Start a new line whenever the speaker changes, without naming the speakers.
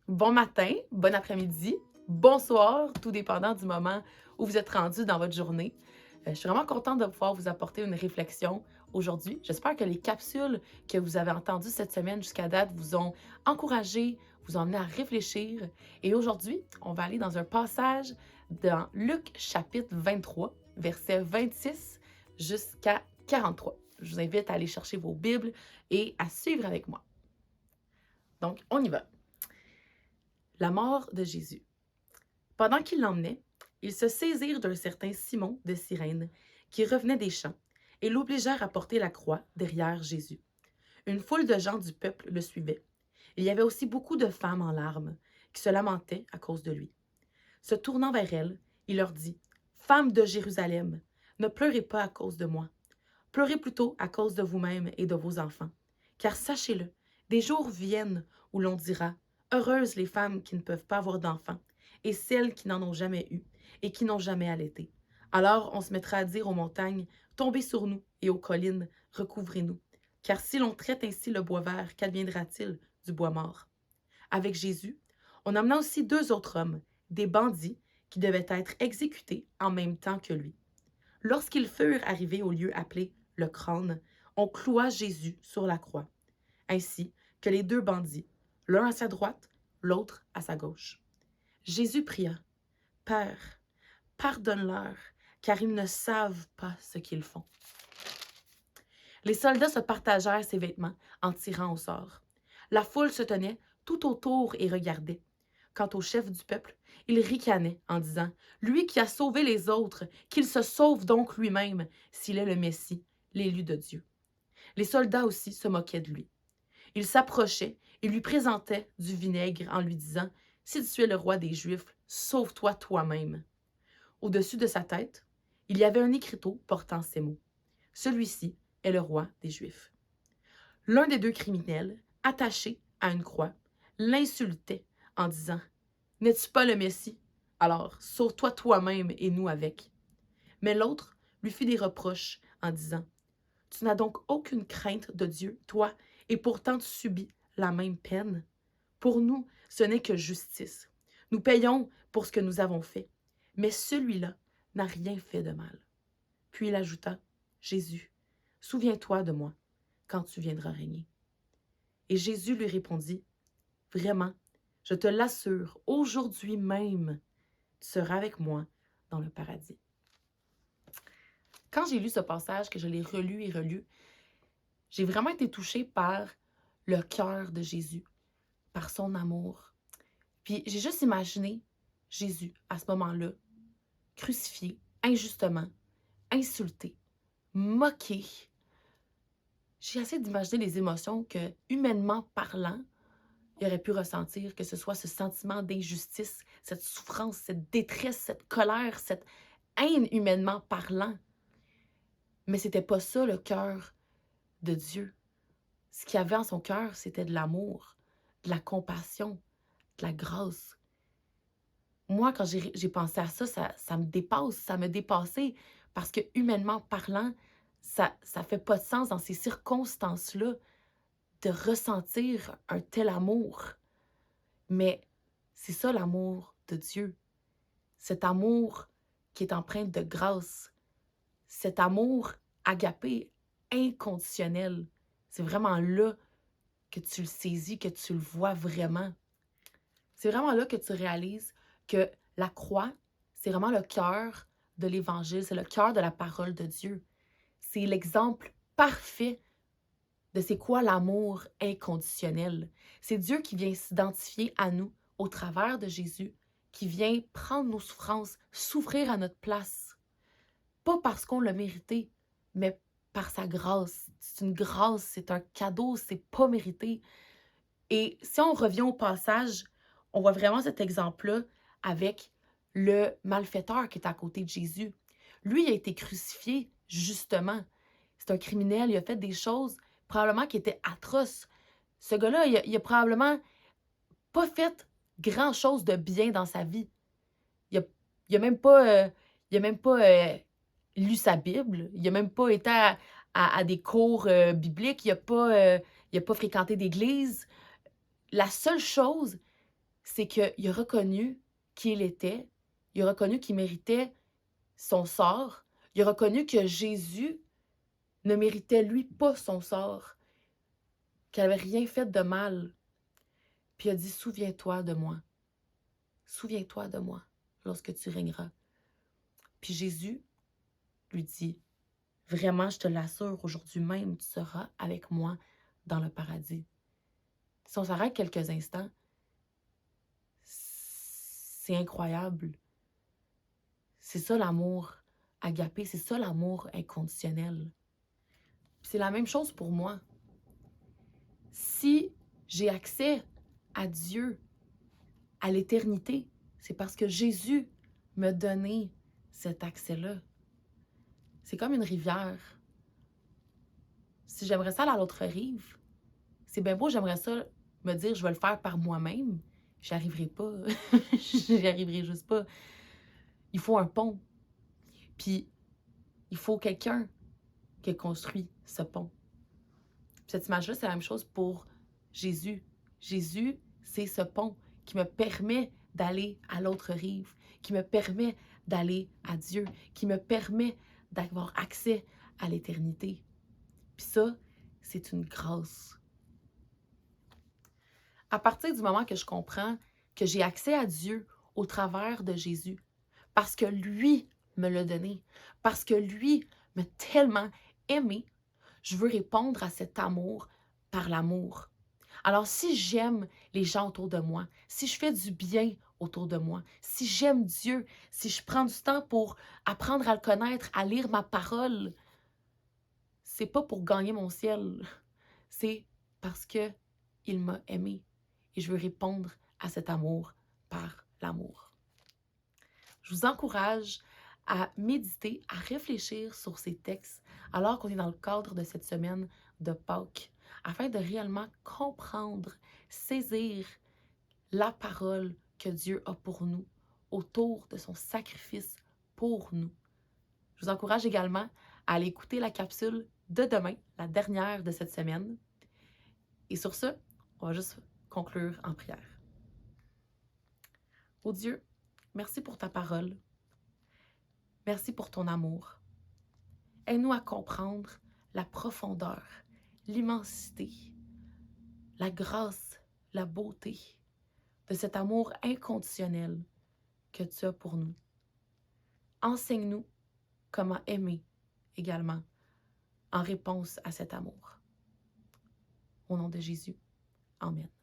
bon matin, bon après-midi, bonsoir, tout dépendant du moment où vous êtes rendu dans votre journée. Je suis vraiment contente de pouvoir vous apporter une réflexion aujourd'hui. J'espère que les capsules que vous avez entendues cette semaine jusqu'à date vous ont encouragé, vous ont amené à réfléchir. Et aujourd'hui, on va aller dans un passage dans Luc chapitre 23, versets 26 jusqu'à 43. Je vous invite à aller chercher vos Bibles et à suivre avec moi. Donc, on y va. La mort de Jésus. Pendant qu'ils l'emmenaient, ils se saisirent d'un certain Simon de Cyrène, qui revenait des champs, et l'obligèrent à porter la croix derrière Jésus. Une foule de gens du peuple le suivait. Il y avait aussi beaucoup de femmes en larmes, qui se lamentaient à cause de lui. Se tournant vers elles, il leur dit, « Femmes de Jérusalem, ne pleurez pas à cause de moi. Pleurez plutôt à cause de vous-mêmes et de vos enfants. Car sachez-le, des jours viennent où l'on dira, « Heureuses les femmes qui ne peuvent pas avoir d'enfants, et celles qui n'en ont jamais eu, et qui n'ont jamais allaité. » Alors on se mettra à dire aux montagnes, « Tombez sur nous, et aux collines, recouvrez-nous. » Car si l'on traite ainsi le bois vert, qu'adviendra-t-il du bois mort? Avec Jésus, on amena aussi 2 autres hommes, des bandits, qui devaient être exécutés en même temps que lui. Lorsqu'ils furent arrivés au lieu appelé le crâne, on cloua Jésus sur la croix, ainsi que les 2 bandits, l'un à sa droite, l'autre à sa gauche. Jésus pria, « Père, pardonne-leur, car ils ne savent pas ce qu'ils font. » Les soldats se partagèrent ses vêtements en tirant au sort. La foule se tenait tout autour et regardait. Quant au chef du peuple, il ricanait en disant, « Lui qui a sauvé les autres, qu'il se sauve donc lui-même, s'il est le Messie, l'élu de Dieu. » Les soldats aussi se moquaient de lui. Ils s'approchaient et lui présentaient du vinaigre en lui disant, « Si tu es le roi des Juifs, sauve-toi toi-même. » Au-dessus de sa tête, il y avait un écriteau portant ces mots. « Celui-ci est le roi des Juifs. » L'un des 2 criminels, attaché à une croix, l'insultait en disant, « N'es-tu pas le Messie? Alors, sauve-toi toi-même et nous avec. » Mais l'autre lui fit des reproches en disant, « Tu n'as donc aucune crainte de Dieu, toi, et pourtant tu subis la même peine? Pour nous, ce n'est que justice. Nous payons pour ce que nous avons fait. Mais celui-là n'a rien fait de mal. » Puis il ajouta, « Jésus, souviens-toi de moi quand tu viendras régner. » Et Jésus lui répondit, « Vraiment, je te l'assure, aujourd'hui même, tu seras avec moi dans le paradis. » Quand j'ai lu ce passage, que je l'ai relu et relu, j'ai vraiment été touchée par le cœur de Jésus, par son amour. Puis j'ai juste imaginé Jésus, à ce moment-là, crucifié, injustement, insulté, moqué. J'ai essayé d'imaginer les émotions que, humainement parlant, il aurait pu ressentir, que ce soit ce sentiment d'injustice, cette souffrance, cette détresse, cette colère, cette haine humainement parlant. Mais c'était pas ça le cœur de Dieu. Ce qu'il y avait en son cœur, c'était de l'amour, de la compassion, de la grâce. Moi, quand j'ai pensé à ça, ça me dépasse, ça me dépassait, parce que humainement parlant, ça fait pas de sens dans ces circonstances-là de ressentir un tel amour. Mais c'est ça l'amour de Dieu. Cet amour qui est empreint de grâce. Cet amour agapé, inconditionnel. C'est vraiment là que tu le saisis, que tu le vois vraiment. C'est vraiment là que tu réalises que la croix, c'est vraiment le cœur de l'Évangile, c'est le cœur de la parole de Dieu. C'est l'exemple parfait de c'est quoi l'amour inconditionnel. C'est Dieu qui vient s'identifier à nous au travers de Jésus, qui vient prendre nos souffrances, souffrir à notre place. Pas parce qu'on l'a mérité, mais par sa grâce. C'est une grâce, c'est un cadeau, c'est pas mérité. Et si on revient au passage, on voit vraiment cet exemple-là avec le malfaiteur qui est à côté de Jésus. Lui, il a été crucifié, justement. C'est un criminel, il a fait des choses probablement qui étaient atroces. Ce gars-là, il a probablement pas fait grand-chose de bien dans sa vie. Il a, il a même pas, lu sa Bible. Il a même pas été à des cours bibliques. Il a pas fréquenté d'église. La seule chose, c'est qu'il a reconnu qui il était, il a reconnu qu'il méritait son sort, il a reconnu que Jésus ne méritait lui pas son sort, qu'il n'avait rien fait de mal. Puis il a dit, souviens-toi de moi lorsque tu régneras. Puis Jésus lui dit, vraiment, je te l'assure, aujourd'hui même, tu seras avec moi dans le paradis. Si on s'arrête quelques instants, c'est incroyable. C'est ça l'amour agapé, c'est ça l'amour inconditionnel. Puis c'est la même chose pour moi. Si j'ai accès à Dieu, à l'éternité, c'est parce que Jésus m'a donné cet accès-là. C'est comme une rivière. Si j'aimerais ça aller à l'autre rive, c'est bien beau, j'aimerais ça me dire je vais le faire par moi-même. J'y arriverai pas. J'y arriverai juste pas. Il faut un pont. Puis, il faut quelqu'un qui a construit ce pont. Puis cette image-là, c'est la même chose pour Jésus. Jésus, c'est ce pont qui me permet d'aller à l'autre rive, qui me permet d'aller à Dieu, qui me permet d'avoir accès à l'éternité. Puis ça, c'est une grâce. À partir du moment que je comprends que j'ai accès à Dieu au travers de Jésus, parce que lui me l'a donné, parce que lui m'a tellement aimé, je veux répondre à cet amour par l'amour. Alors, si j'aime les gens autour de moi, si je fais du bien autour de moi, si j'aime Dieu, si je prends du temps pour apprendre à le connaître, à lire ma parole, c'est pas pour gagner mon ciel, c'est parce que il m'a aimé et je veux répondre à cet amour par l'amour. Je vous encourage à méditer, à réfléchir sur ces textes alors qu'on est dans le cadre de cette semaine de Pâques, afin de réellement comprendre, saisir la parole que Dieu a pour nous autour de son sacrifice pour nous. Je vous encourage également à aller écouter la capsule de demain, la dernière de cette semaine. Et sur ce, on va juste conclure en prière. Ô Dieu, merci pour ta parole. Merci pour ton amour. Aide-nous à comprendre la profondeur, l'immensité, la grâce, la beauté de cet amour inconditionnel que tu as pour nous. Enseigne-nous comment aimer également en réponse à cet amour. Au nom de Jésus, Amen.